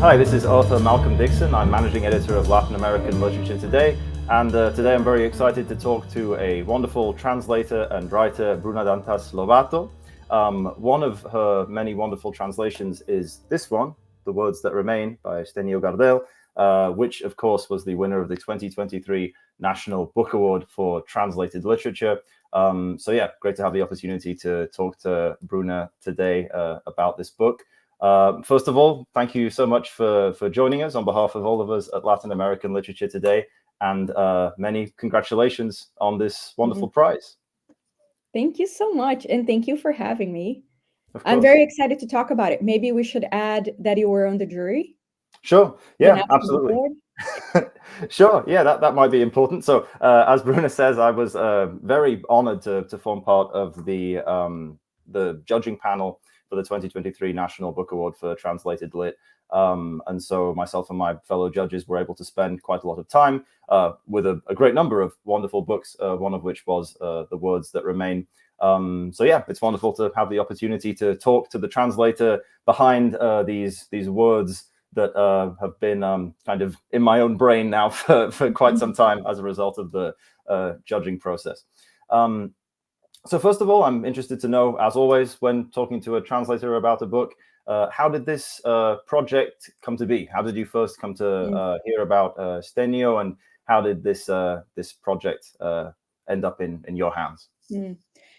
Hi, this is author Malcolm Dixon. I'm managing editor of Latin American Literature Today, and today I'm very excited to talk to a wonderful translator and writer, Bruna Dantas Lobato. One of her many wonderful translations is this one, The Words That Remain by Stênio Gardel, which of course was the winner of the 2023 National Book Award for Translated Literature. So yeah, great to have the opportunity to talk to Bruna today about this book. First of all, thank you so much for joining us on behalf of all of us at Latin American Literature Today, and many congratulations on this wonderful prize. Thank you so much, and thank you for having me. Of I'm course. very excited to talk about it. Maybe we should add that you were on the jury. Sure. The Yeah, National absolutely. Board. Sure. Yeah, that might be important. So, as Bruna says, I was very honored to form part of the judging panel for the 2023 National Book Award for Translated Lit. And so myself and my fellow judges were able to spend quite a lot of time with a great number of wonderful books, one of which was The Words That Remain. So yeah, it's wonderful to have the opportunity to talk to the translator behind these words that have been kind of in my own brain now for quite some time as a result of the judging process. So first of all, I'm interested to know, as always, when talking to a translator about a book, how did this project come to be? How did you first come to hear about Stênio, and how did this project end up in your hands?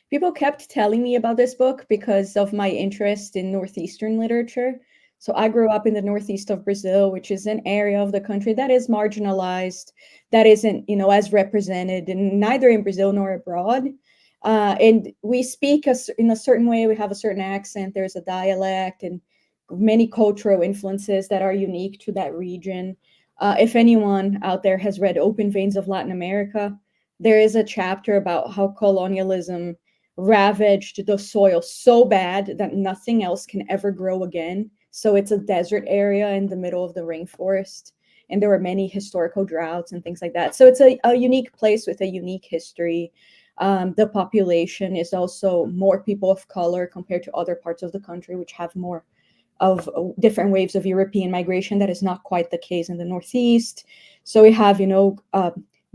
People kept telling me about this book because of my interest in Northeastern literature. So I grew up in the northeast of Brazil, which is an area of the country that is marginalized, that isn't, as represented, and neither in Brazil nor abroad. And we speak in a certain way. We have a certain accent. There's a dialect and many cultural influences that are unique to that region. If anyone out there has read Open Veins of Latin America, there is a chapter about how colonialism ravaged the soil so bad that nothing else can ever grow again. So it's a desert area in the middle of the rainforest. And there were many historical droughts and things like that. So it's a unique place with a unique history. The population is also more people of color compared to other parts of the country, which have more of different waves of European migration. That is not quite the case in the Northeast. So we have,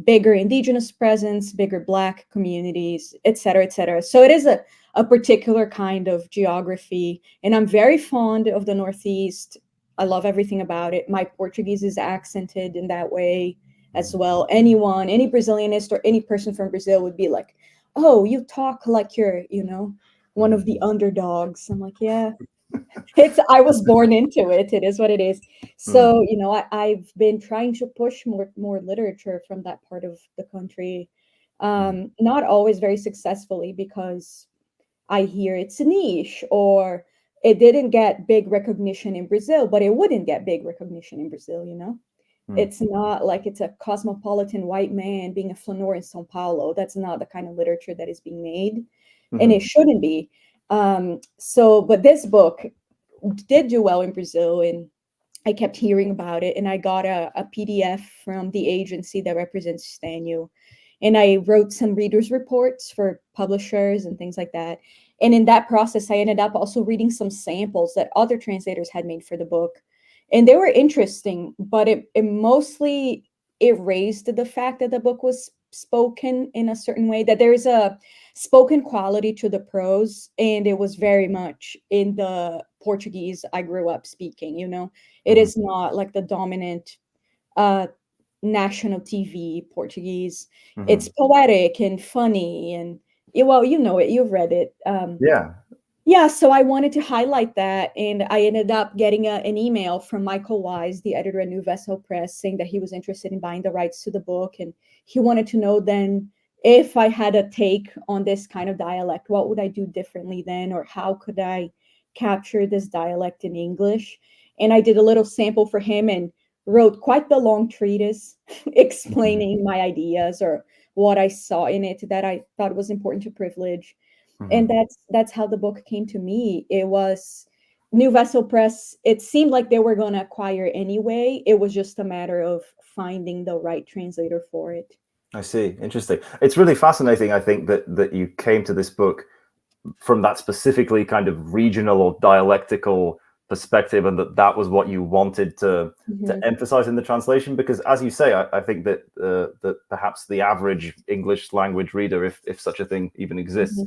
bigger indigenous presence, bigger Black communities, et cetera, et cetera. So it is a particular kind of geography. And I'm very fond of the Northeast. I love everything about it. My Portuguese is accented in that way as well. Any Brazilianist or any person from Brazil would be like, oh, you talk like you're, one of the underdogs. I'm like, yeah. I was born into it. It is what it is. So, I've been trying to push more literature from that part of the country. Not always very successfully, because I hear it's a niche, or it didn't get big recognition in Brazil, but it wouldn't get big recognition in Brazil, It's not like it's a cosmopolitan white man being a flaneur in São Paulo. That's not the kind of literature that is being made, and it shouldn't be. But this book did do well in Brazil, and I kept hearing about it, and I got a PDF from the agency that represents Stênio, and I wrote some readers' reports for publishers and things like that. And in that process, I ended up also reading some samples that other translators had made for the book, and they were interesting, but it mostly erased the fact that the book was spoken in a certain way, that there is a spoken quality to the prose, and it was very much in the Portuguese I grew up speaking. It is not like the dominant national TV Portuguese. It's poetic and funny, and well, you've read it. Yeah, so I wanted to highlight that, and I ended up getting an email from Michael Wise, the editor at New Vessel Press, saying that he was interested in buying the rights to the book, and he wanted to know then if I had a take on this kind of dialect, what would I do differently then, or how could I capture this dialect in English? And I did a little sample for him and wrote quite the long treatise explaining my ideas or what I saw in it that I thought was important to privilege. And that's how the book came to me. It was New Vessel Press. It seemed like they were going to acquire anyway. It was just a matter of finding the right translator for it. I see. Interesting. It's really fascinating, I think, that you came to this book from that specifically kind of regional or dialectical perspective, and that was what you wanted to emphasize in the translation. Because, as you say, I think that that perhaps the average English language reader, if such a thing even exists,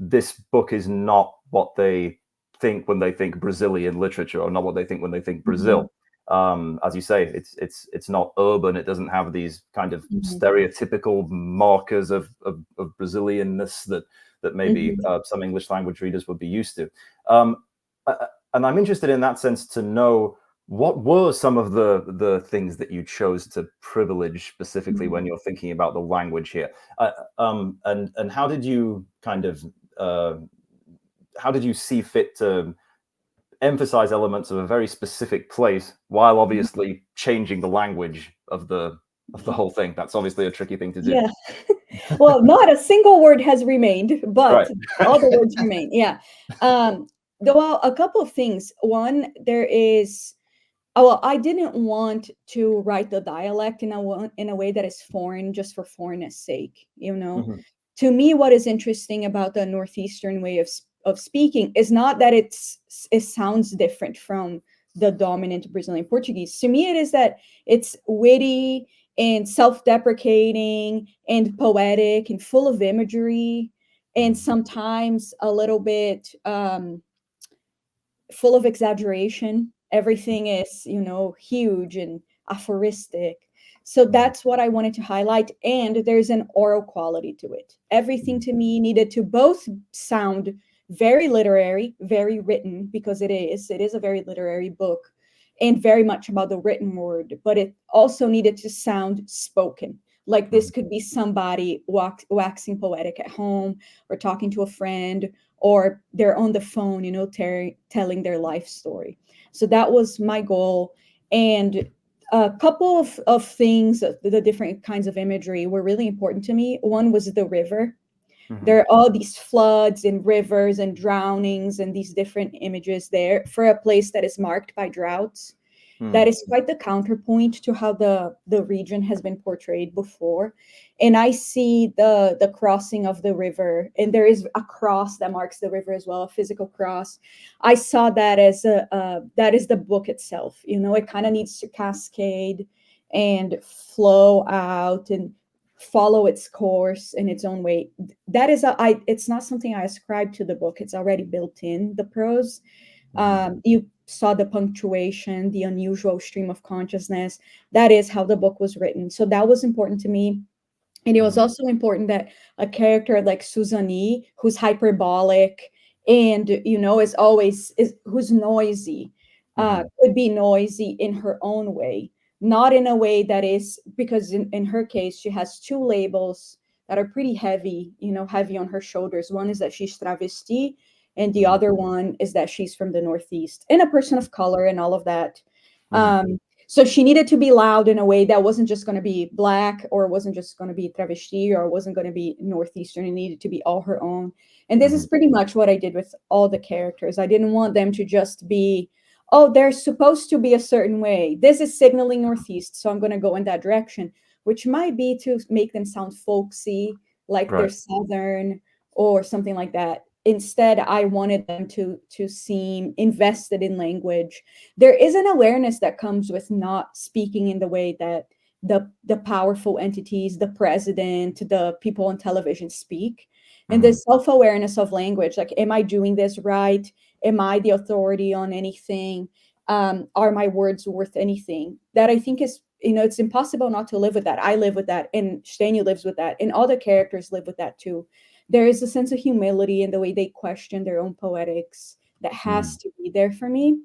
this book is not what they think when they think Brazilian literature, or not what they think when they think Brazil. As you say, it's not urban. It doesn't have these kind of stereotypical markers of Brazilianness that maybe some English language readers would be used to. And I'm interested in that sense to know, what were some of the things that you chose to privilege specifically when you're thinking about the language here, and how did you kind of how did you see fit to emphasize elements of a very specific place while obviously changing the language of the whole thing? That's obviously a tricky thing to do. Yeah. Well, not a single word has remained, but all the words remain. Yeah. Well, a couple of things. One, there is, well, I didn't want to write the dialect in a way that is foreign just for foreignness sake. You know, to me, what is interesting about the Northeastern way of speaking is not that it sounds different from the dominant Brazilian Portuguese. To me, it is that it's witty and self-deprecating and poetic and full of imagery, and sometimes a little bit full of exaggeration. Everything is, you know, huge and aphoristic. So that's what I wanted to highlight. And there's an oral quality to it. Everything to me needed to both sound very literary, very written, because it is a very literary book, and very much about the written word, but it also needed to sound spoken. Like this could be somebody waxing poetic at home, or talking to a friend, or they're on the phone, you know, telling their life story. So that was my goal. And a couple of things, the different kinds of imagery were really important to me. One was the river. There are all these floods and rivers and drownings and these different images there for a place that is marked by droughts. That is quite the counterpoint to how the region has been portrayed before. And I see the crossing of the river, and there is a cross that marks the river as well, a physical cross. I saw that as that is the book itself. You know, it kind of needs to cascade and flow out and follow its course in its own way. That is it's not something I ascribe to the book. It's already built in the prose. You saw the punctuation, the unusual stream of consciousness. That is how the book was written. So that was important to me. And it was also important that a character like Suzanne, who's hyperbolic and, you know, who's noisy, could be noisy in her own way. Not in a way that is, because in her case, she has two labels that are pretty heavy, you know, heavy on her shoulders. One is that she's travesti, and the other one is that she's from the Northeast and a person of color and all of that. So she needed to be loud in a way that wasn't just going to be Black, or wasn't just going to be travesti, or wasn't going to be Northeastern. It needed to be all her own. And this is pretty much what I did with all the characters. I didn't want them to just be, oh, they're supposed to be a certain way. This is signaling Northeast, so I'm going to go in that direction, which might be to make them sound folksy, like they're Southern or something like that. Instead, I wanted them to seem invested in language. There is an awareness that comes with not speaking in the way that the powerful entities, the president, the people on television speak. And the self-awareness of language, like, am I doing this right? Am I the authority on anything? Are my words worth anything? That I think is, you know, it's impossible not to live with that. I live with that, and Stênio lives with that, and all the characters live with that too. There is a sense of humility in the way they question their own poetics that has to be there for me.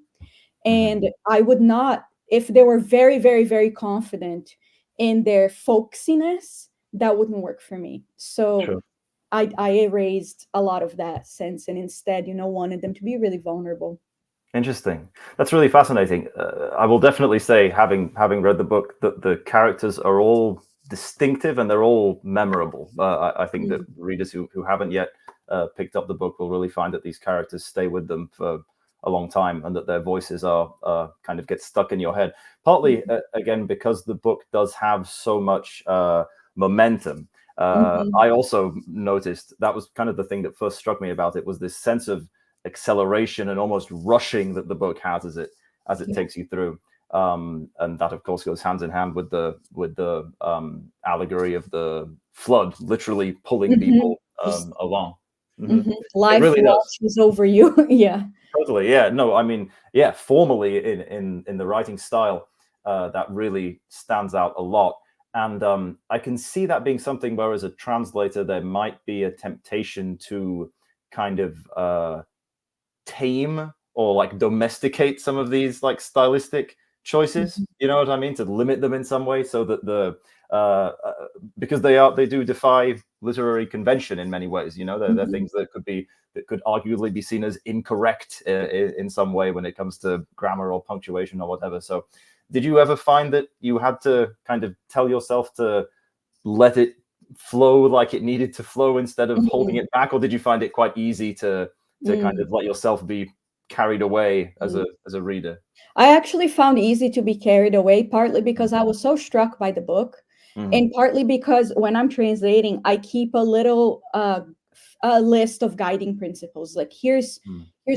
And I would not, if they were very, very, very confident in their folksiness, that wouldn't work for me. So I erased a lot of that sense, and instead, you know, wanted them to be really vulnerable. Interesting. That's really fascinating. I will definitely say, having read the book, that the characters are all distinctive and they're all memorable. I think that readers who haven't yet picked up the book will really find that these characters stay with them for a long time, and that their voices are kind of get stuck in your head. Partly, again, because the book does have so much momentum. I also noticed that was kind of the thing that first struck me about it, was this sense of acceleration and almost rushing that the book has as it takes you through. And that, of course, goes hand in hand with the allegory of the flood, literally pulling people along. Life really washes over you. Yeah. Totally. Yeah. No, I mean, yeah, formally in the writing style, that really stands out a lot. And I can see that being something where, as a translator, there might be a temptation to kind of tame or like domesticate some of these like stylistic choices. You know what I mean? To limit them in some way, so that because they do defy literary convention in many ways. You know, they're things that could arguably be seen as incorrect in some way when it comes to grammar or punctuation or whatever. So did you ever find that you had to kind of tell yourself to let it flow like it needed to flow instead of holding it back, or did you find it quite easy to kind of let yourself be carried away as a reader? I actually found easy to be carried away, partly because I was so struck by the book, and partly because when I'm translating, I keep a little a list of guiding principles. Like here's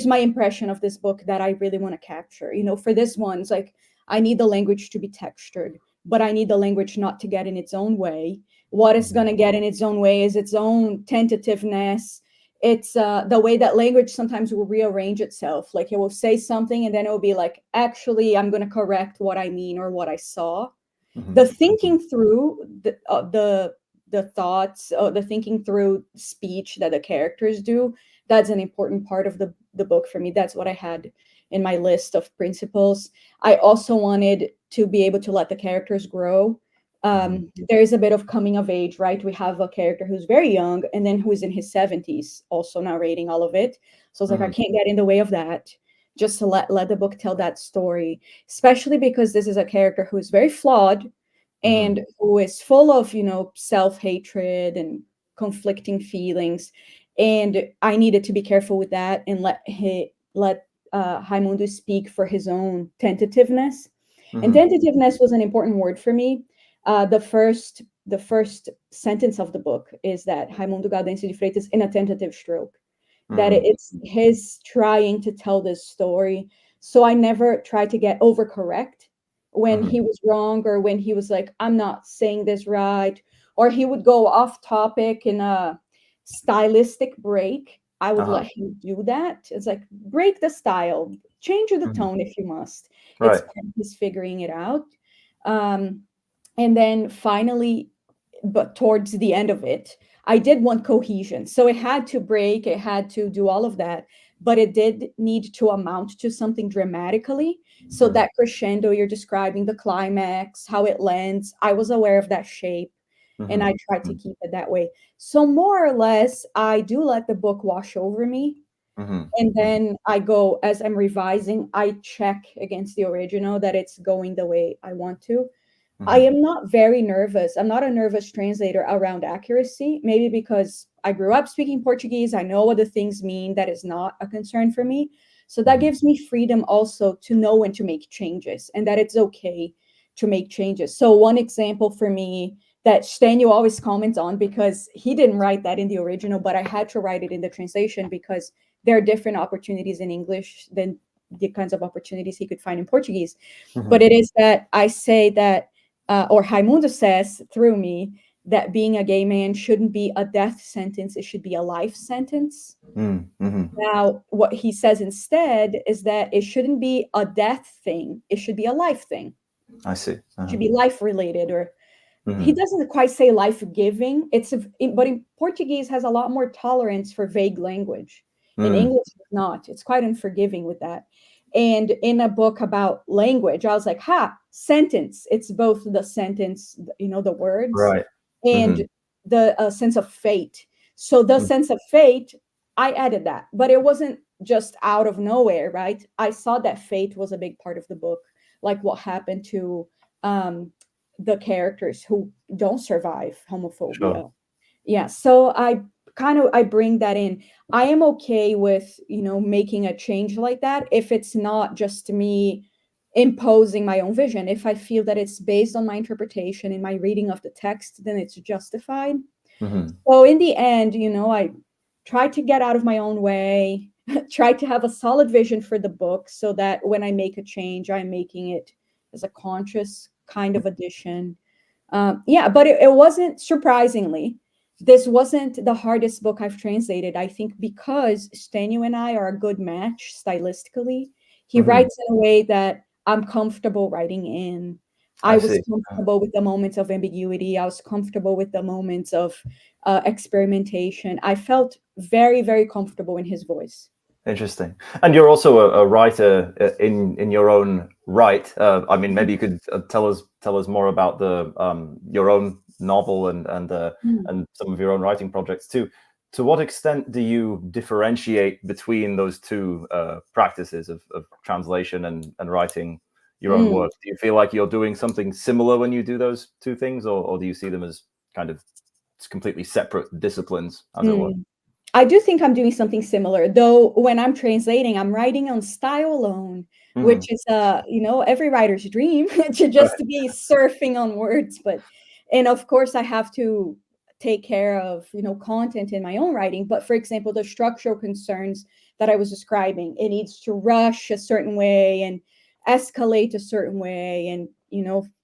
my impression of this book that I really want to capture. You know, for this one, it's like I need the language to be textured, but I need the language not to get in its own way. What is going to get in its own way is its own tentativeness. It's the way that language sometimes will rearrange itself. Like it will say something and then it will be like, actually, I'm going to correct what I mean or what I saw. The thinking through the thoughts, the thinking through speech that the characters do, that's an important part of the book for me. That's what I had in my list of principles. I also wanted to be able to let the characters grow. There is a bit of coming of age, right? We have a character who's very young and then who's in his 70s also narrating all of it. So it's like, I can't get in the way of that. Just to let the book tell that story, especially because this is a character who is very flawed and who is full of, you know, self-hatred and conflicting feelings. And I needed to be careful with that and let Raimundo speak for his own tentativeness. And tentativeness was an important word for me. The first sentence of the book is that Raimundo Gaudêncio de Freitas in a tentative stroke, that it's his trying to tell this story. So I never tried to get overcorrect when he was wrong, or when he was like, I'm not saying this right, or he would go off topic in a stylistic break. I would let him do that. It's like, break the style, change the tone if you must. It's he's figuring it out. And then finally, but towards the end of it, I did want cohesion. So it had to break, it had to do all of that, but it did need to amount to something dramatically. So that crescendo you're describing, the climax, how it lands, I was aware of that shape. And I tried to keep it that way. So more or less, I do let the book wash over me. And then I go, as I'm revising, I check against the original that it's going the way I want to. I am not very nervous. I'm not a nervous translator around accuracy, maybe because I grew up speaking Portuguese. I know what the things mean. That is not a concern for me. So that gives me freedom also to know when to make changes, and that it's okay to make changes. So one example for me that Stênio always comments on, because he didn't write that in the original, but I had to write it in the translation because there are different opportunities in English than the kinds of opportunities he could find in Portuguese. But it is that I say that, or Raimundo says through me, that being a gay man shouldn't be a death sentence, it should be a life sentence. Now, what he says instead is that it shouldn't be a death thing, it should be a life thing. I see. It should be life related, or he doesn't quite say life giving. But in Portuguese has a lot more tolerance for vague language. In English, it's not. It's quite unforgiving with that. And in a book about language, I was like, sentence. It's both the sentence, you know, the words, and the sense of fate. So the sense of fate, I added that, but it wasn't just out of nowhere, right? I saw that fate was a big part of the book, like what happened to the characters who don't survive homophobia. Yeah, so I bring that in. I am okay with, you know, making a change like that if it's not just me imposing my own vision. If I feel that it's based on my interpretation and my reading of the text, then it's justified. So in the end, you know, I try to get out of my own way tried to have a solid vision for the book so that when I make a change, I'm making it as a conscious kind of addition. Yeah, but it wasn't, surprisingly, this wasn't the hardest book I've translated. I think because Stênio and I are a good match stylistically. He writes in a way that I'm comfortable writing in. I was see. comfortable with the moments of ambiguity. I was comfortable with the moments of experimentation. I felt very, very comfortable in his voice. Interesting. And you're also a writer in your own right. I mean, maybe you could tell us more about the your own novel and some of your own writing projects too. To what extent do you differentiate between those two practices of translation and writing your own work? Do you feel like you're doing something similar when you do those two things, or do you see them as kind of completely separate disciplines, as it were? I do think I'm doing something similar, though. When I'm translating, I'm writing on style alone, which is every writer's dream to be surfing on words. And of course, I have to take care of content in my own writing. But for example, the structural concerns that I was describing, it needs to rush a certain way and escalate a certain way, and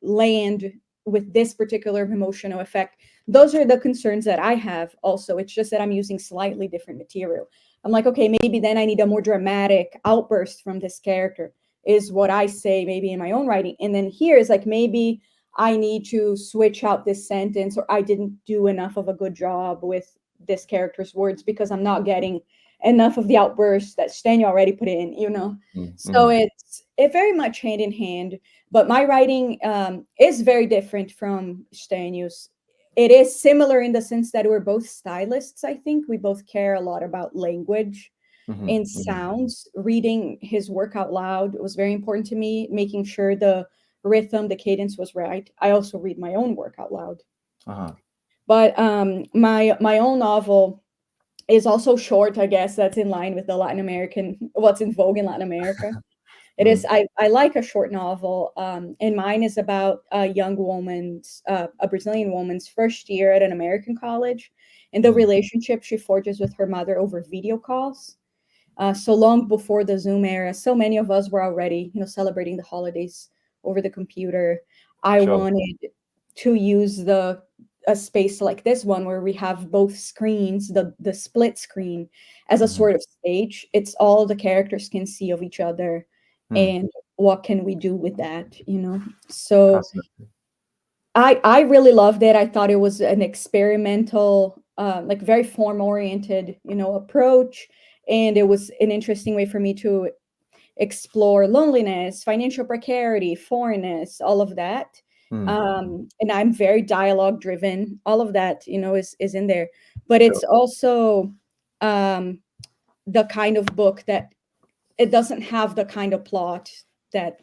land with this particular emotional effect. Those are the concerns that I have also. It's just that I'm using slightly different material. I'm like, okay, maybe then I need a more dramatic outburst from this character, is what I say maybe in my own writing. And then here is like, maybe I need to switch out this sentence, or I didn't do enough of a good job with this character's words because I'm not getting enough of the outburst that Stênio already put in, So it's very much hand in hand. But my writing is very different from Stênio's. It is similar in the sense that we're both stylists. I think we both care a lot about language and sounds. Reading his work out loud was very important to me, making sure the rhythm, the cadence was right. I also read my own work out loud. But my own novel is also short. I guess that's in line with the Latin American, what's in vogue in Latin America. It is. I like a short novel, and mine is about a young woman's, a Brazilian woman's first year at an American college, and the relationship she forges with her mother over video calls. So long before the Zoom era, so many of us were already, celebrating the holidays over the computer. I wanted to use a space like this one where we have both screens, the split screen, as a sort of stage. It's all the characters can see of each other. And what can we do with that, So I really loved it. I thought it was an experimental, like very form-oriented, approach. And it was an interesting way for me to explore loneliness, financial precarity, foreignness, all of that. And I'm very dialogue driven. All of that, is in there. But it's also the kind of book that it doesn't have the kind of plot that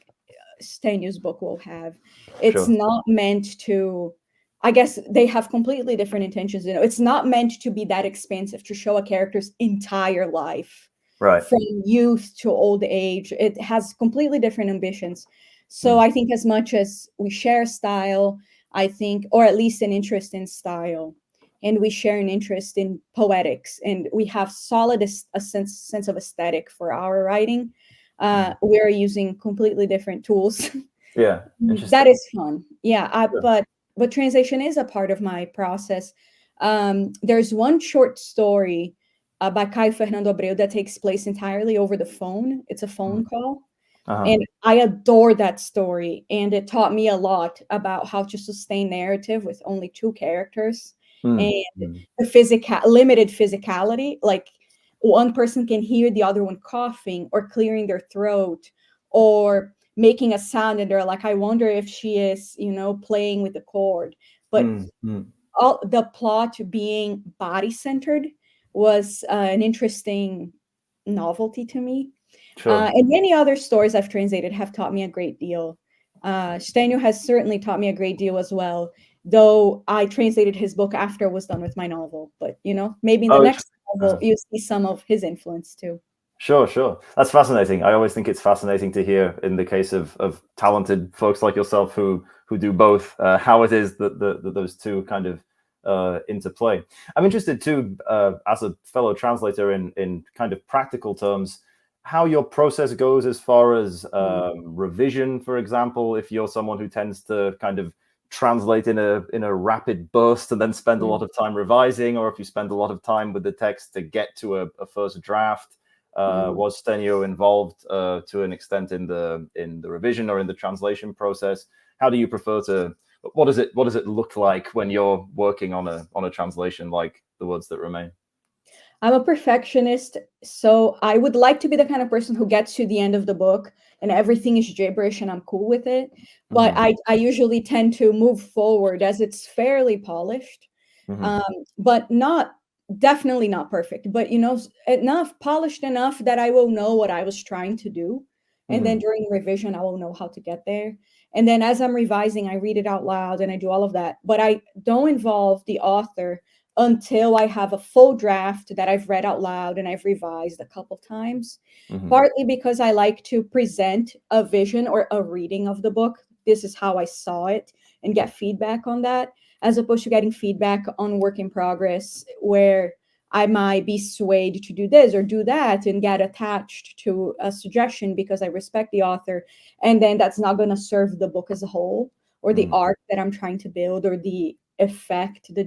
Stênio's book will have. It's not meant to, I guess they have completely different intentions. It's not meant to be that expansive to show a character's entire life, from youth to old age. It has completely different ambitions. So I think as much as we share style, I think, or at least an interest in style, and we share an interest in poetics, and we have solid a sense of aesthetic for our writing, we're using completely different tools. That is fun. But translation is a part of my process. There's one short story by Caio Fernando Abreu that takes place entirely over the phone. It's a phone call. And I adore that story. And it taught me a lot about how to sustain narrative with only two characters. And the limited physicality, like one person can hear the other one coughing or clearing their throat or making a sound, and they're like, I wonder if she is, playing with the chord. But all the plot being body-centered was an interesting novelty to me. And many other stories I've translated have taught me a great deal. Stênio has certainly taught me a great deal as well, though I translated his book after I was done with my novel. But, maybe in the next novel, you see some of his influence too. Sure. That's fascinating. I always think it's fascinating to hear, in the case of talented folks like yourself who do both, how it is that those two kind of into play. I'm interested too, as a fellow translator, in kind of practical terms, how your process goes as far as revision, for example. If you're someone who tends to kind of translate in a rapid burst and then spend a lot of time revising, or if you spend a lot of time with the text to get to a first draft. Was Stênio involved to an extent in the revision or in the translation process? How do you prefer to? What does it look like when you're working on a translation like The Words That Remain? I'm a perfectionist, so I would like to be the kind of person who gets to the end of the book and everything is gibberish and I'm cool with it. But I usually tend to move forward as it's fairly polished, but definitely not perfect, but polished enough that I will know what I was trying to do. And then during revision, I will know how to get there. And then as I'm revising, I read it out loud and I do all of that. But I don't involve the author until I have a full draft that I've read out loud and I've revised a couple times, partly because I like to present a vision or a reading of the book. This is how I saw it, and get feedback on that, as opposed to getting feedback on work in progress where I might be swayed to do this or do that and get attached to a suggestion because I respect the author. And then that's not going to serve the book as a whole, or the arc that I'm trying to build, or the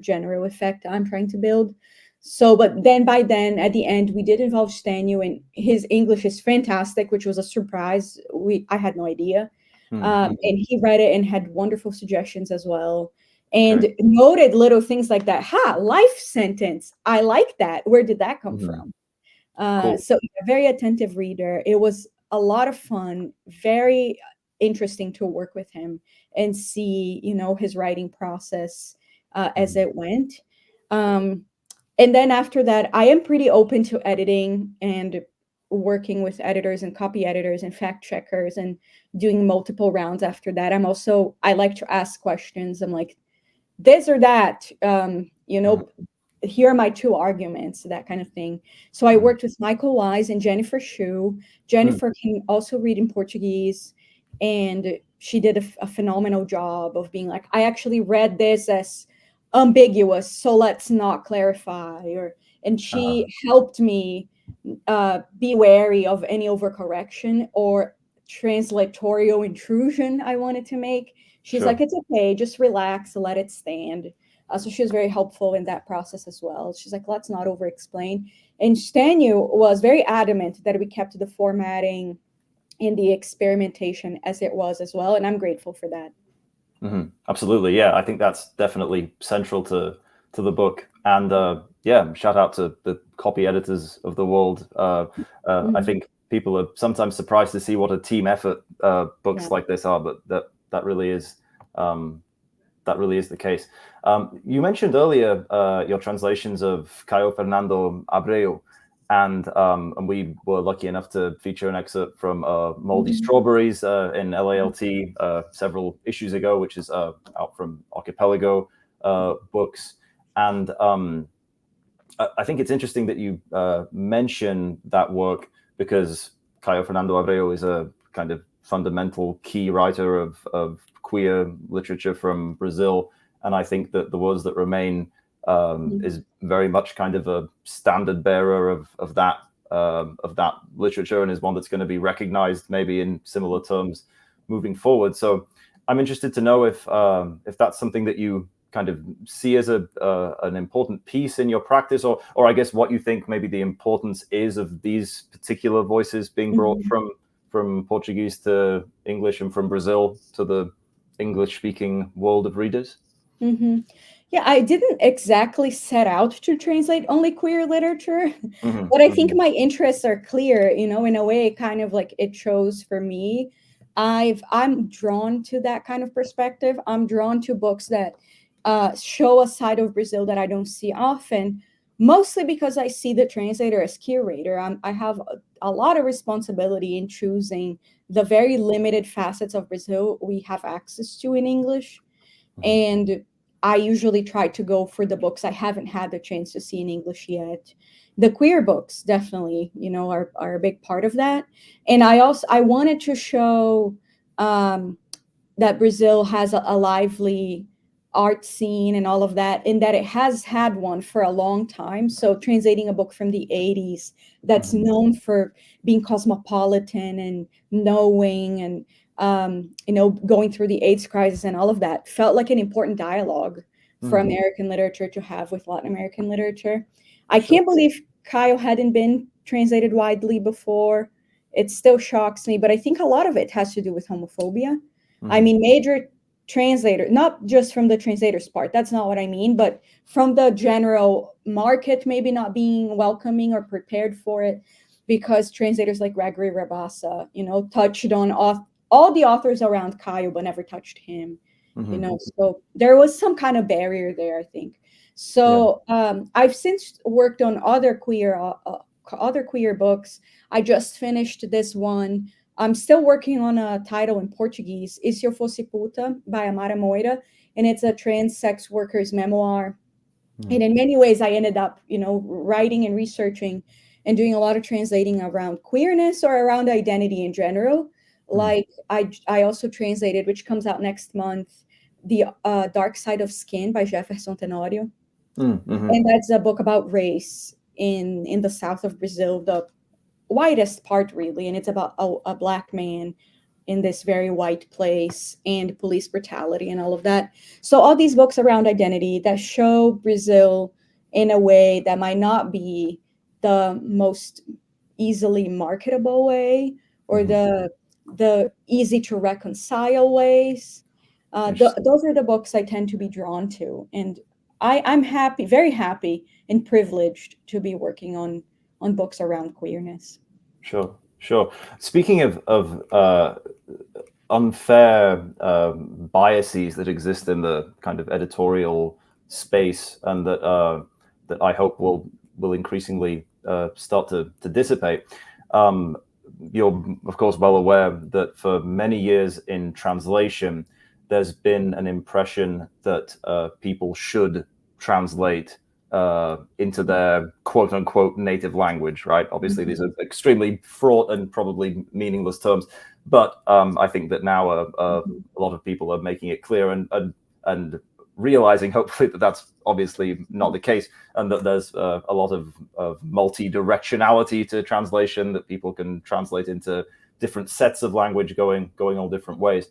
general effect I'm trying to build. So, but then by then, at the end, we did involve Stênio, and his English is fantastic, which was a surprise. I had no idea. And he read it and had wonderful suggestions as well. And noted little things like that. Life sentence. I like that. Where did that come from? Cool. So a very attentive reader. It was a lot of fun, very interesting to work with him and see, his writing process as it went. And then after that, I am pretty open to editing and working with editors and copy editors and fact checkers and doing multiple rounds after that. I like to ask questions. I'm like, this or that, here are my two arguments, that kind of thing. So I worked with Michael Wise and Jennifer Shu. Jennifer can also read in Portuguese, and she did a phenomenal job of being like, I actually read this as ambiguous, so let's not clarify. And she helped me be wary of any overcorrection or translatorial intrusion I wanted to make. She's like, it's okay, just relax, let it stand. So she was very helpful in that process as well. She's like, let's not over-explain. And Stênio was very adamant that we kept the formatting and the experimentation as it was as well. And I'm grateful for that. Absolutely. Yeah, I think that's definitely central to the book. And shout out to the copy editors of the world. I think people are sometimes surprised to see what a team effort books like this are, but that really is the case. You mentioned earlier your translations of Caio Fernando Abreu, and we were lucky enough to feature an excerpt from Moldy Strawberries in LALT several issues ago, which is out from Archipelago Books. And I think it's interesting that you mention that work, because Caio Fernando Abreu is a kind of fundamental key writer of queer literature from Brazil, and I think that The Words That Remain is very much kind of a standard bearer of that literature, and is one that's going to be recognized maybe in similar terms moving forward. So I'm interested to know if that's something that you kind of see as an important piece in your practice, or I guess what you think maybe the importance is of these particular voices being brought from Portuguese to English and from Brazil to the English-speaking world of readers. Yeah, I didn't exactly set out to translate only queer literature, but I think my interests are clear, in a way, kind of like it shows for me. I'm drawn to that kind of perspective. I'm drawn to books that show a side of Brazil that I don't see often, mostly because I see the translator as curator. I have a lot of responsibility in choosing the very limited facets of Brazil we have access to in English. And I usually try to go for the books I haven't had the chance to see in English yet. The queer books definitely, are a big part of that. And I wanted to show that Brazil has a lively art scene and all of that, in that it has had one for a long time. So translating a book from the 80s that's known for being cosmopolitan and knowing and going through the AIDS crisis and all of that felt like an important dialogue for American literature to have with Latin American literature. I can't believe Caio hadn't been translated widely before. It still shocks me, but I think a lot of it has to do with homophobia. I mean, major translator, not just from the translator's part, that's not what I mean, but from the general market maybe not being welcoming or prepared for it, because translators like Gregory Rabassa, touched on all the authors around Caio, but never touched him, so there was some kind of barrier there, I think. So I've since worked on other queer books. I just finished this one. I'm still working on a title in Portuguese, E Se Eu Fosse Puta, by Amara Moira, and it's a trans sex worker's memoir. And in many ways, I ended up, writing and researching and doing a lot of translating around queerness or around identity in general. Like I also translated, which comes out next month, The Dark Side of Skin by Jefferson Tenório. And that's a book about race in the south of Brazil, the whitest part really, and it's about a Black man in this very white place and police brutality and all of that. So all these books around identity that show Brazil in a way that might not be the most easily marketable way or the easy to reconcile ways. Those are the books I tend to be drawn to, and I'm happy, very happy and privileged to be working on books around queerness. Sure. Speaking of unfair biases that exist in the kind of editorial space, and that I hope will increasingly start to dissipate. You're of course well aware that for many years in translation, there's been an impression that people should translate into their quote unquote native language, right? Obviously, these are extremely fraught and probably meaningless terms, but I think that now a lot of people are making it clear and realizing, hopefully, that that's obviously not the case, and that there's a lot of multi-directionality to translation, that people can translate into different sets of language going all different ways.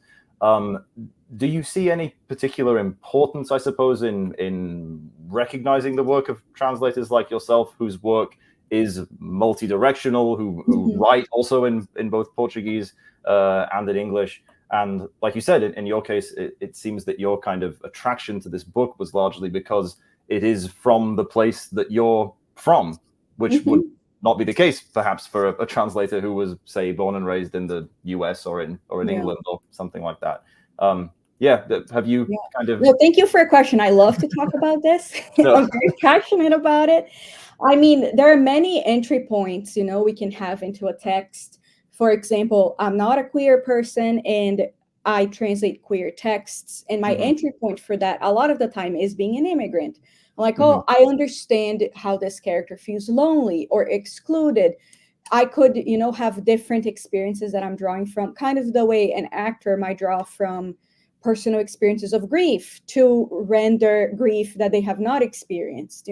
Do you see any particular importance, I suppose, in recognizing the work of translators like yourself, whose work is multi-directional, who write also in both Portuguese and in English? And like you said, in your case, it seems that your kind of attraction to this book was largely because it is from the place that you're from, which would not be the case, perhaps, for a translator who was, say, born and raised in the US or in England or something like that. Have you kind of... Well, thank you for a question. I love to talk about this. I'm very passionate about it. I mean, there are many entry points, we can have into a text. For example, I'm not a queer person and I translate queer texts. And my entry point for that, a lot of the time, is being an immigrant. I'm like, oh, I understand how this character feels lonely or excluded. I could, have different experiences that I'm drawing from, kind of the way an actor might draw from personal experiences of grief to render grief that they have not experienced,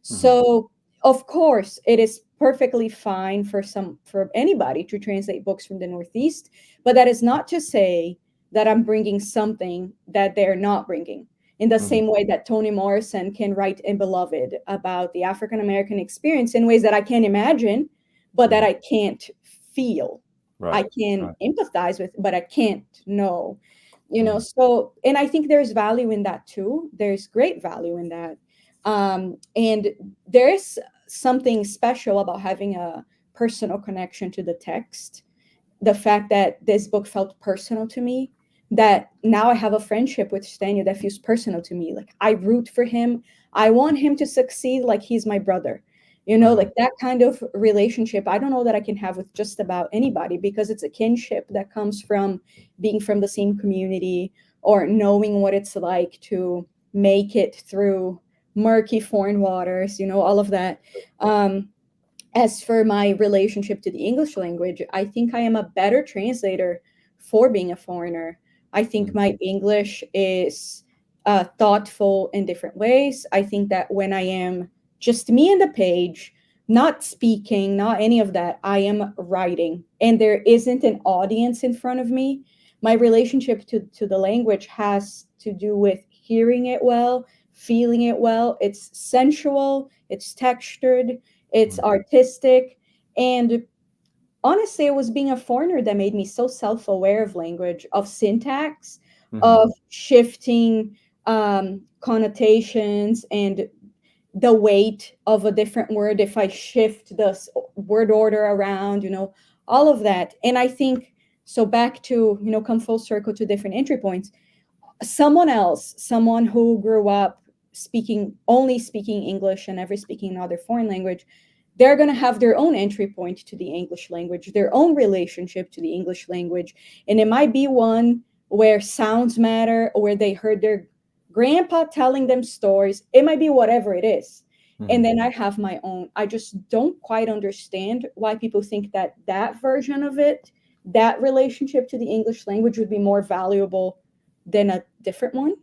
So, of course, it is perfectly fine for anybody to translate books from the Northeast, but that is not to say that I'm bringing something that they're not bringing. In the same way that Toni Morrison can write in Beloved about the African-American experience in ways that I can't imagine, but that I can't feel. I can empathize with, but I can't know. So, and I think there's value in that too. There's great value in that. And there's something special about having a personal connection to the text. The fact that this book felt personal to me, that now I have a friendship with Stênio that feels personal to me. Like, I root for him. I want him to succeed like he's my brother. Like that kind of relationship, I don't know that I can have with just about anybody, because it's a kinship that comes from being from the same community or knowing what it's like to make it through murky foreign waters, all of that. As for my relationship to the English language, I think I am a better translator for being a foreigner. I think my English is thoughtful in different ways. I think that when I am just me and the page, not speaking, not any of that, I am writing, and there isn't an audience in front of me. My relationship to the language has to do with hearing it well, feeling it well. It's sensual, it's textured, it's artistic. And honestly, it was being a foreigner that made me so self-aware of language, of syntax, of shifting connotations, and the weight of a different word if I shift the word order around, all of that. And I think, so back to, come full circle to different entry points. Someone who grew up only speaking English and never speaking another foreign language, they're going to have their own entry point to the English language, their own relationship to the English language. And it might be one where sounds matter, or where they heard their grandpa telling them stories. It might be whatever it is. And then I have my own. I just don't quite understand why people think that version of it, that relationship to the English language, would be more valuable than a different one,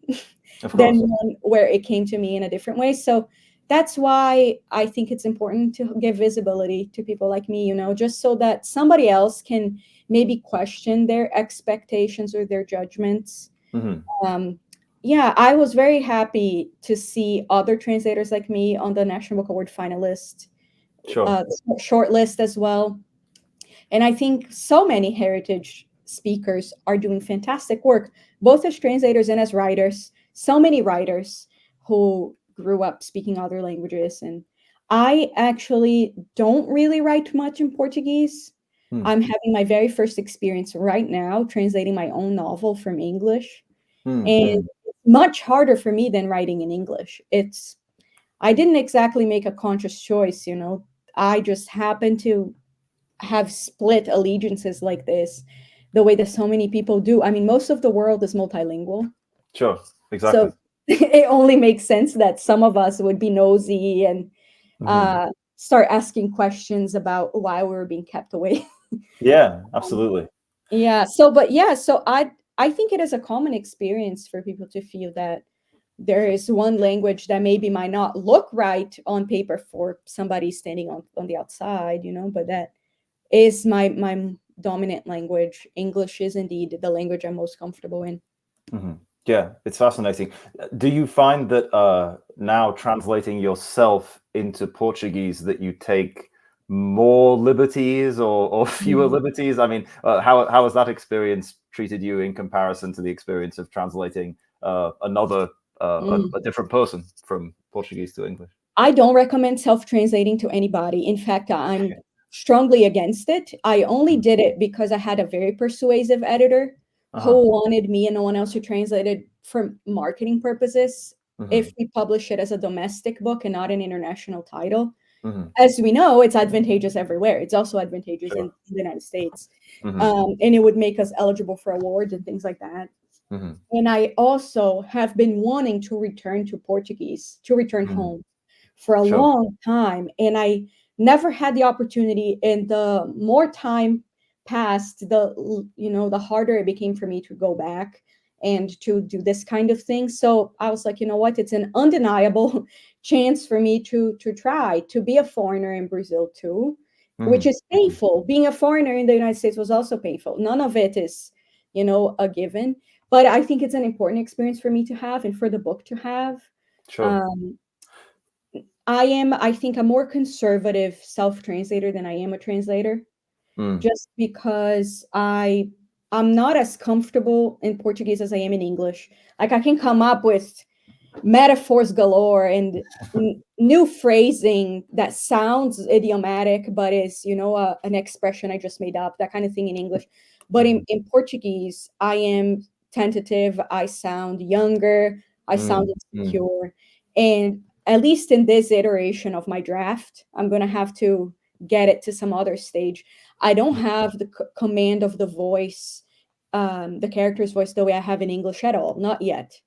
than one where it came to me in a different way. So that's why I think it's important to give visibility to people like me, just so that somebody else can maybe question their expectations or their judgments. Yeah, I was very happy to see other translators like me on the National Book Award finalist short list as well. And I think so many heritage speakers are doing fantastic work, both as translators and as writers. So many writers who grew up speaking other languages. And I actually don't really write much in Portuguese. I'm having my very first experience right now translating my own novel from English. And it's much harder for me than writing in English. I didn't exactly make a conscious choice, I just happened to have split allegiances like this, the way that so many people do. I mean, most of the world is multilingual. Sure, exactly. So it only makes sense that some of us would be nosy and start asking questions about why we were being kept away. Yeah, absolutely. So I think it is a common experience for people to feel that there is one language that maybe might not look right on paper for somebody standing on the outside, but that is my dominant language. English is indeed the language I'm most comfortable in. Yeah, it's fascinating. Do you find that now translating yourself into Portuguese that you take more liberties or fewer liberties? I mean, how has that experience treated you in comparison to the experience of translating a different person from Portuguese to English? I don't recommend self-translating to anybody. In fact, I'm strongly against it. I only did it because I had a very persuasive editor who wanted me and no one else to translate it for marketing purposes if we publish it as a domestic book and not an international title. As we know, it's advantageous everywhere. It's also advantageous in the United States. And it would make us eligible for awards and things like that. And I also have been wanting to return to Portuguese, to return home for a long time. And I never had the opportunity. And the more time passed, the harder it became for me to go back and to do this kind of thing. So I was like, you know what? It's an undeniable chance for me to try to be a foreigner in Brazil too, which is painful. Being a foreigner in the United States was also painful. None of it is, a given. But I think it's an important experience for me to have and for the book to have. I think, a more conservative self-translator than I am a translator, just because I'm not as comfortable in Portuguese as I am in English. Like, I can come up with metaphors galore and new phrasing that sounds idiomatic, but is, an expression I just made up, that kind of thing in English. But in Portuguese, I am tentative. I sound younger. I sound insecure. And at least in this iteration of my draft, I'm going to have to get it to some other stage. I don't have the command of the voice, the character's voice, the way I have in English at all. Not yet.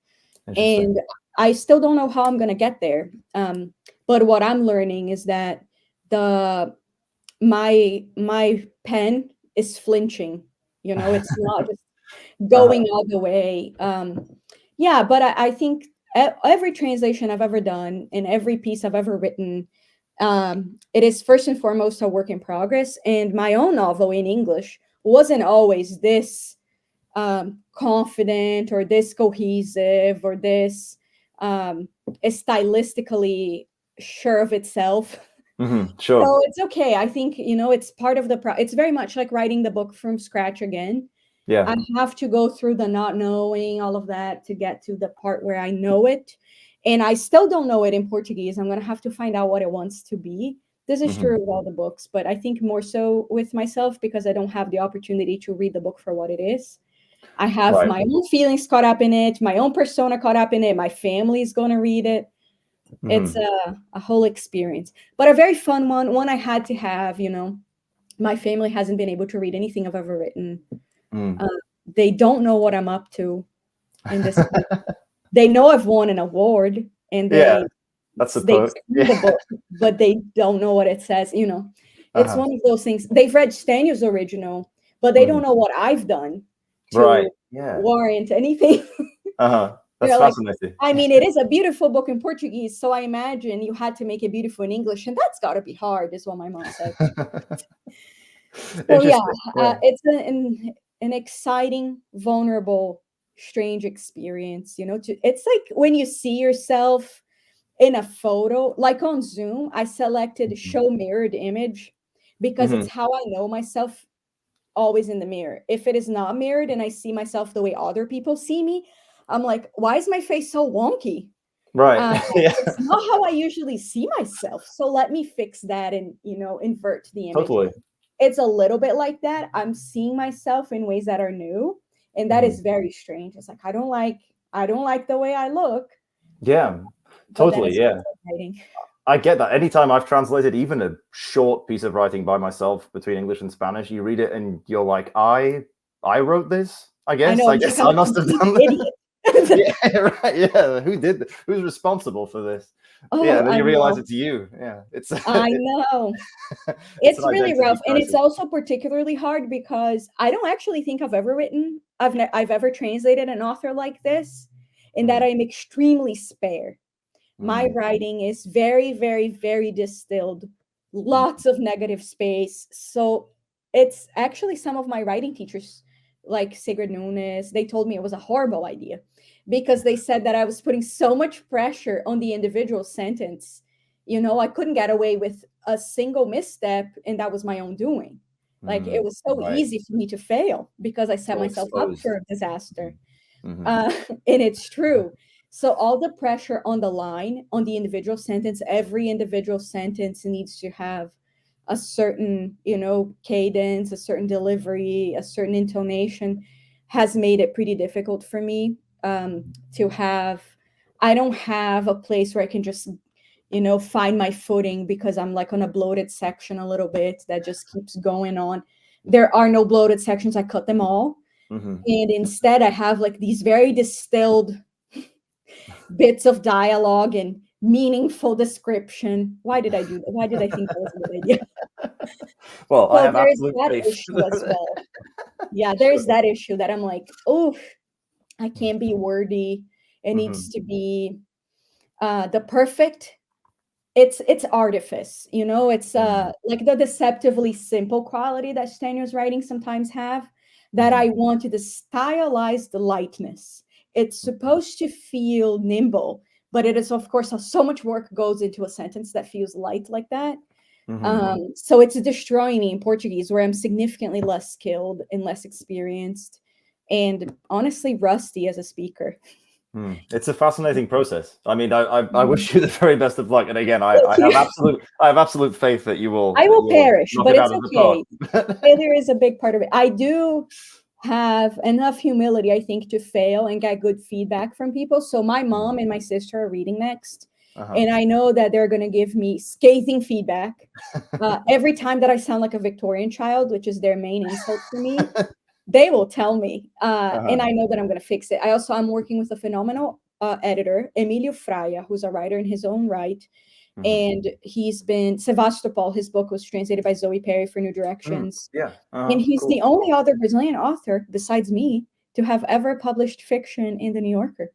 And I still don't know how I'm going to get there. But what I'm learning is that my pen is flinching. It's not just going all the way. Yeah, but I think every translation I've ever done and every piece I've ever written, it is first and foremost a work in progress. And my own novel in English wasn't always this confident or this cohesive or this stylistically sure of itself. Sure. So it's okay. I think, it's part of the it's very much like writing the book from scratch again. Yeah. I have to go through the not knowing all of that to get to the part where I know it. And I still don't know it in Portuguese. I'm going to have to find out what it wants to be. This is true with all the books, but I think more so with myself because I don't have the opportunity to read the book for what it is. I have Right. my own feelings caught up in it, my own persona caught up in it. My family is going to read it. It's a whole experience, but a very fun one I had to have. My family hasn't been able to read anything I've ever written. They don't know what I'm up to in this book. They know I've won an award, and Yeah, that's the they've perk. seen the book, but they don't know what it says. It's one of those things. They've read Stênio's original, but they don't know what I've done Right. to Yeah. warrant anything. That's Like, fascinating. I mean, it is a beautiful book in Portuguese, so I imagine you had to make it beautiful in English, and that's got to be hard, is what my mom said. So yeah, Interesting. it's an exciting, vulnerable, strange experience. It's like when you see yourself in a photo, like on Zoom, I selected show mirrored image because it's how I know myself always in the mirror. If it is not mirrored and I see myself the way other people see me, I'm like, why is my face so wonky? Right. Yeah. It's not how I usually see myself. So let me fix that and, invert the image. Totally. It's a little bit like that. I'm seeing myself in ways that are new, and that is very strange. It's like I don't like the way I look. Yeah. But then Totally. it's Yeah. writing. I get that. Anytime I've translated even a short piece of writing by myself between English and Spanish, you read it and you're like, I wrote this. I I guess. know I I'm like guess I'm I a must have complete done idiot. that. Yeah, right. Yeah. Who's responsible for this? Yeah, Oh, then I you realize know. it's you. Yeah. It's I know. it's an It's really rough, identity and it's crisis. also particularly hard because I don't actually think I've ever translated an author like this, in that I'm extremely spare. My writing is very, very, very distilled, lots of negative space. So it's actually some of my writing teachers, like Sigrid Nunes, they told me it was a horrible idea because they said that I was putting so much pressure on the individual sentence. I couldn't get away with a single misstep, and that was my own doing. Like it was so Right. easy for me to fail because I set So myself up exposed. for a disaster. And it's true. So all the pressure on the line, on the individual sentence, every individual sentence needs to have a certain, cadence, a certain delivery, a certain intonation, has made it pretty difficult for me to have. I don't have a place where I can just, find my footing because I'm like on a bloated section a little bit that just keeps going on. There are no bloated sections. I cut them all. And instead, I have like these very distilled bits of dialogue and meaningful description. Why did I do that? Why did I think that was a good idea? Well, I So have there's absolute that faith. issue as well. Yeah, there's that issue that I'm like, oh, I can't be wordy. It needs to be the perfect. It's artifice, it's like the deceptively simple quality that Stênio's writing sometimes have, that I wanted to stylize the lightness. It's supposed to feel nimble, but it is, of course, so much work goes into a sentence that feels light like that. So it's destroying me in Portuguese, where I'm significantly less skilled and less experienced, and honestly rusty as a speaker. It's a fascinating process. I mean, I wish you the very best of luck. And again, I Thank have you. absolute faith that you will I will perish, knock but it it's out of the park. okay. Failure is a big part of it. I do have enough humility, I think, to fail and get good feedback from people. So my mom and my sister are reading next, and I know that they're going to give me scathing feedback every time that I sound like a Victorian child, which is their main insult for me. They will tell me, and I know that I'm going to fix it. I'm working with a phenomenal editor, Emilio Fraia, who's a writer in his own right. And he's been Sevastopol. His book was translated by Zoe Perry for New Directions. Yeah. And he's Cool. the only other Brazilian author besides me to have ever published fiction in the New Yorker.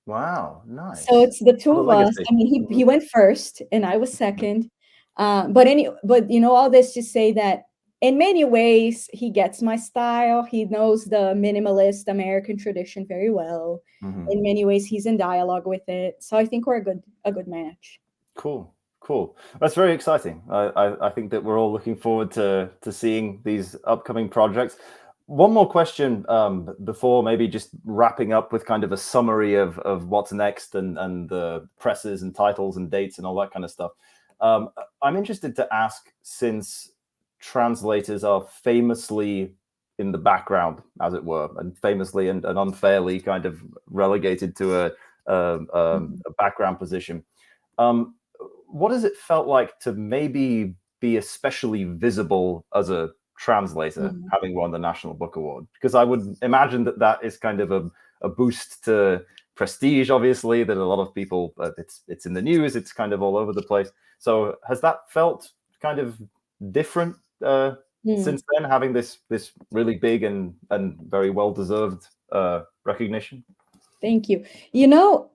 Wow, So nice. it's the two What a of us. legacy. I mean, he went first and I was second. But you know, all this to say that in many ways he gets my style. He knows the minimalist American tradition very well. Mhm. In many ways, he's in dialogue with it. So I think we're a good match. Cool, cool. That's very exciting. I think that we're all looking forward to seeing these upcoming projects. One more question before maybe just wrapping up with kind of a summary of what's next and the presses and titles and dates and all that kind of stuff. I'm interested to ask, since translators are famously in the background, as it were, and famously and unfairly kind of relegated to a background position. Um, what has it felt like to maybe be especially visible as a translator, Mhm. having won the National Book Award? Because I would imagine that that is kind of a boost to prestige, obviously, that a lot of people, it's in the news, it's kind of all over the place. So has that felt kind of different Mm. since then, having this really big and very well-deserved recognition? Thank you. You know,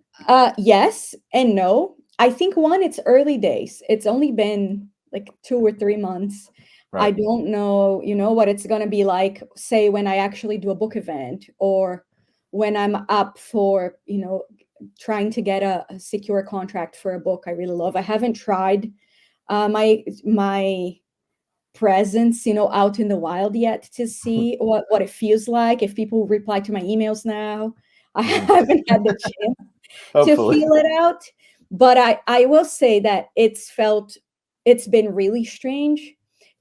yes and no. I think one, it's early days. It's only been like 2 or 3 months. I Right. don't know, you know, what it's gonna be like, say, when I actually do a book event or when I'm up for, you know, trying to get a secure contract for a book I really love. I haven't tried my presence, you know, out in the wild yet to see what it feels like, if people reply to my emails now. I Mhm. haven't had the chance to Hopefully. feel it out, but I will say that it's been really strange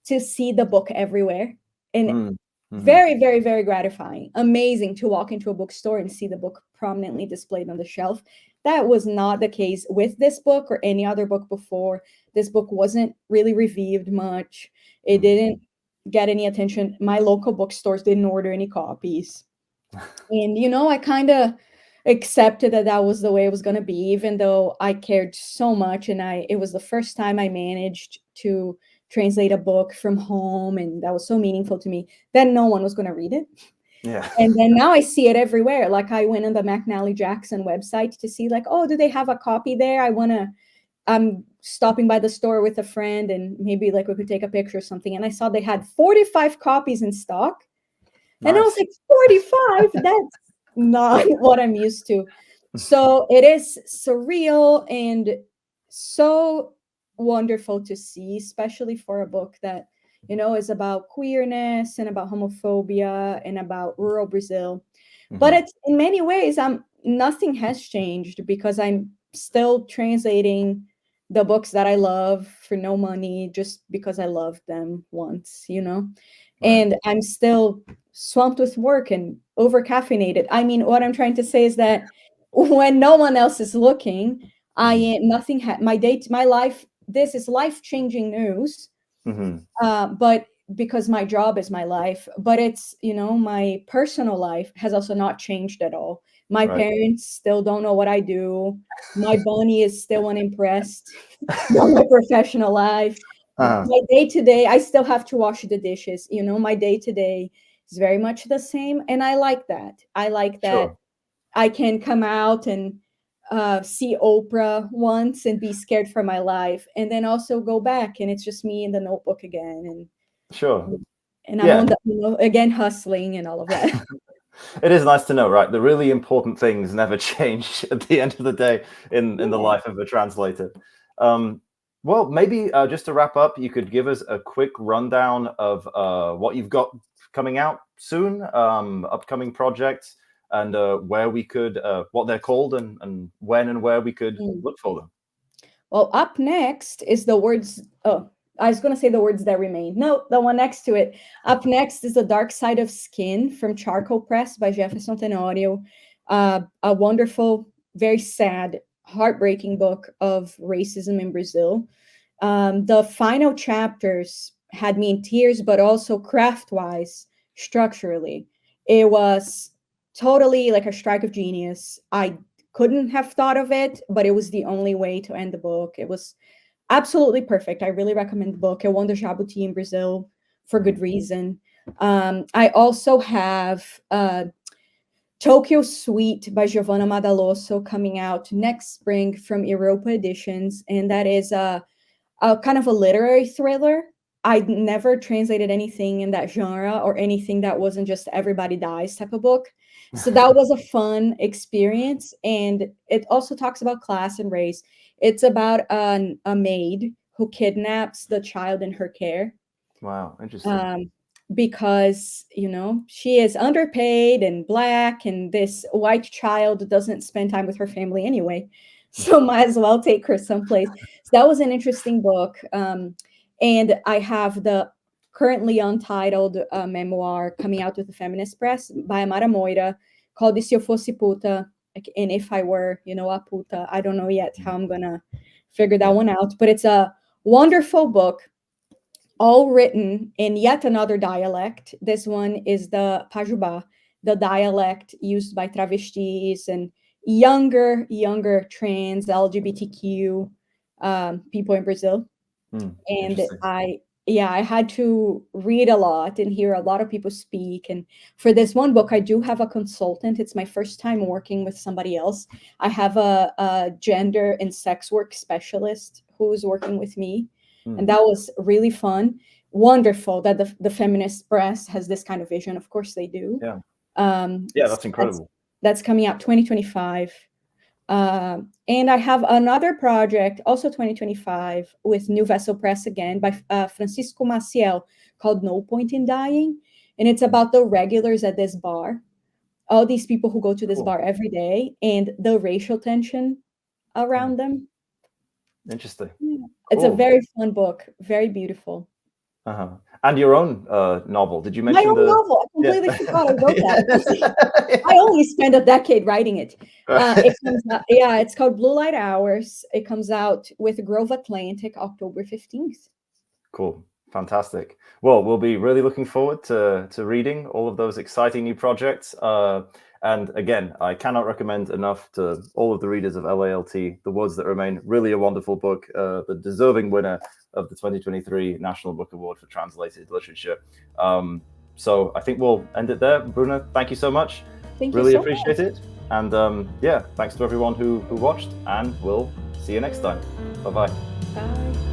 to see the book everywhere, and Mm. Mhm. very, very, very gratifying. Amazing to walk into a bookstore and see the book prominently displayed on the shelf. That was not the case with this book or any other book before. This book wasn't really reviewed much. It Mm. didn't get any attention. My local bookstores didn't order any copies. And, you know, I kind of accepted that that was the way it was going to be, even though I cared so much. And it was the first time I managed to translate a book from home. And that was so meaningful to me. Then no one was going to read it. Yeah. And then now I see it everywhere. Like I went on the McNally Jackson website to see, like, oh, do they have a copy there? I'm stopping by the store with a friend and maybe like we could take a picture or something. And I saw they had 45 copies in stock. And I was Nice. like, 45? That's not what I'm used to. So it is surreal and so wonderful to see, especially for a book that, you know, is about queerness and about homophobia and about rural Brazil. But Mhm. it's in many ways, nothing has changed because I'm still translating the books that I love for no money, just because I loved them once, you know? Right. And I'm still swamped with work and over caffeinated. I mean, what I'm trying to say is that when no one else is looking, Mhm. my life, this is life-changing news. Mhm. But because my job is my life, but it's, you know, my personal life has also not changed at all. My Right. parents still don't know what I do. My bunny is still unimpressed by my professional life. Uh-huh. My day to day, I still have to wash the dishes. You know, my day to day is very much the same. And I like that. I like that Sure. I can come out and see Oprah once and be scared for my life, and then also go back and it's just me in the notebook again, Sure. and I'm Yeah. on the, you know, again hustling and all of that. It is nice to know, right? The really important things never change at the end of the day in the Yeah. life of a translator. Um, well, maybe just to wrap up, you could give us a quick rundown of what you've got coming out soon, upcoming projects, and where we could, what they're called, and when and where we could Mm. look for them. Well, up next is the words. Oh, I was going to say the words that remain. No, the one next to it. Up next is The Dark Side of Skin from Charcoal Press by Jefferson Tenório. A wonderful, very sad, heartbreaking book of racism in Brazil. The final chapters had me in tears, but also craft wise, structurally, it was totally like a strike of genius. I couldn't have thought of it, but it was the only way to end the book. It was absolutely perfect. I really recommend the book. It won the Jabuti in Brazil for Mhm. good reason. I also have Tokyo Suite by Giovanna Madaloso, coming out next spring from Europa Editions, and that is a kind of a literary thriller. I'd never translated anything in that genre or anything that wasn't just everybody dies type of book. So that was a fun experience. And it also talks about class and race. It's about a maid who kidnaps the child in her care. Wow, interesting. Because, you know, she is underpaid and Black, and this white child doesn't spend time with her family anyway. So might as well take her someplace. So that was an interesting book. And I have the currently untitled memoir coming out with the Feminist Press by Amara Moira called E Se Eu Fosse Puta, and If I Were, you know, a puta. I don't know yet how I'm going to figure that one out, but it's a wonderful book, all written in yet another dialect. This one is the Pajubá, the dialect used by travestis and younger trans LGBTQ people in Brazil. And I had to read a lot and hear a lot of people speak. And for this one book, I do have a consultant. It's my first time working with somebody else. I have a gender and sex work specialist who's working with me. And that was really fun. Wonderful that the Feminist Press has this kind of vision. Of course they do. Yeah, that's incredible. That's coming out 2025. And I have another project, also 2025, with New Vessel Press again, by Francisco Maciel, called No Point in Dying. And it's about the regulars at this bar, all these people who go to this bar every day, and the racial tension around them. Interesting. Yeah. It's a very fun book, very beautiful. And your own novel, did you mention? My own novel, I completely forgot I wrote that. I only spent a decade writing it. It comes out, it's called Blue Light Hours. It comes out with Grove Atlantic October 15th. Cool. Fantastic. Well, we'll be really looking forward to reading all of those exciting new projects. And again, I cannot recommend enough to all of the readers of LALT, The Words That Remain, really a wonderful book, the deserving winner of the 2023 National Book Award for Translated Literature. So I think we'll end it there. Bruna, thank you so much. Thank you really so appreciate much. it. And thanks to everyone who watched, and we'll see you next time. Bye-bye. Bye.